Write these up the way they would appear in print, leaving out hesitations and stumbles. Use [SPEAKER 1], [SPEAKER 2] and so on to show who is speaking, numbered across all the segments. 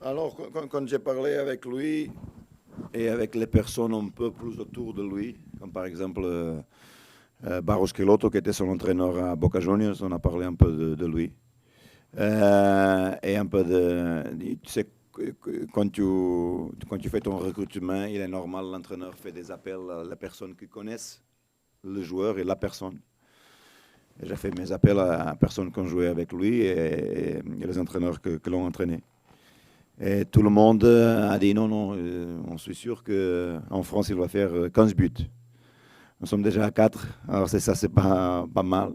[SPEAKER 1] Alors, quand j'ai parlé avec lui et avec les personnes un peu plus autour de lui, comme par exemple Barros Schelotto, qui était son entraîneur à Boca Juniors, on a parlé un peu de lui. Et un peu tu sais, quand tu fais ton recrutement, il est normal, l'entraîneur fait des appels à la personne qui connaissent le joueur et la personne. Et j'ai fait mes appels à personnes qui ont joué avec lui et les entraîneurs que l'ont entraîné. Et tout le monde a dit non, non, on suis sûr qu'en France, il va faire 15 buts. Nous sommes déjà à 4, alors c'est pas mal.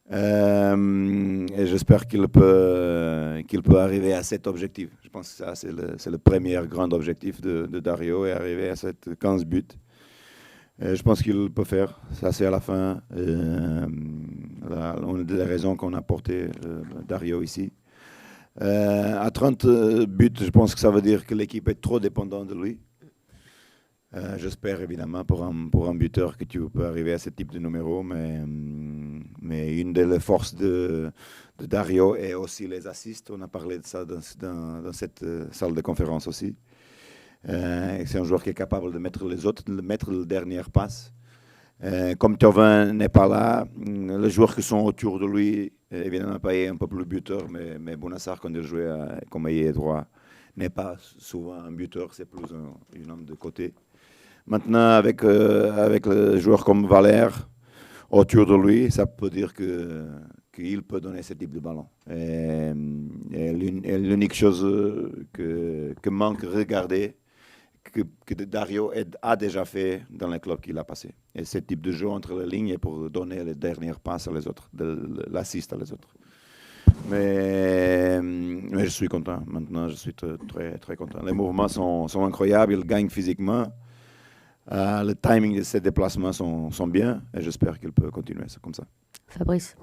[SPEAKER 1] Et j'espère qu'il peut arriver à cet objectif. Je pense que ça, c'est le premier grand objectif de Dario, et arriver à cette 15 buts. Et je pense qu'il peut faire. Ça, c'est à la fin. On a des raisons qu'on a porté Dario ici. À 30 buts, je pense que ça veut dire que l'équipe est trop dépendante de lui. J'espère évidemment pour un buteur que tu peux arriver à ce type de numéro, mais une des forces de Dario est aussi les assists. On a parlé de ça dans cette salle de conférence aussi. C'est un joueur qui est capable de mettre les autres, de mettre le dernier passe. Comme Thauvin n'est pas là, les joueurs qui sont autour de lui, évidemment Payet un peu plus buteur, mais Bouna Sarr, quand il jouait comme ailier droit, n'est pas souvent un buteur, c'est plus un homme de côté. Maintenant, avec les joueurs comme Valère autour de lui, ça peut dire qu'il peut donner ce type de ballon. Et l'unique chose que manque regarder, que Dario a déjà fait dans les clubs qu'il a passé. Et ce type de jeu entre les lignes est pour donner les dernières passes à les autres, l'assist à les autres. Mais je suis content. Maintenant, je suis très, très content. Les mouvements sont incroyables, il gagne physiquement. Le timing de ses déplacements sont bien et j'espère qu'il peut continuer comme ça.
[SPEAKER 2] Fabrice.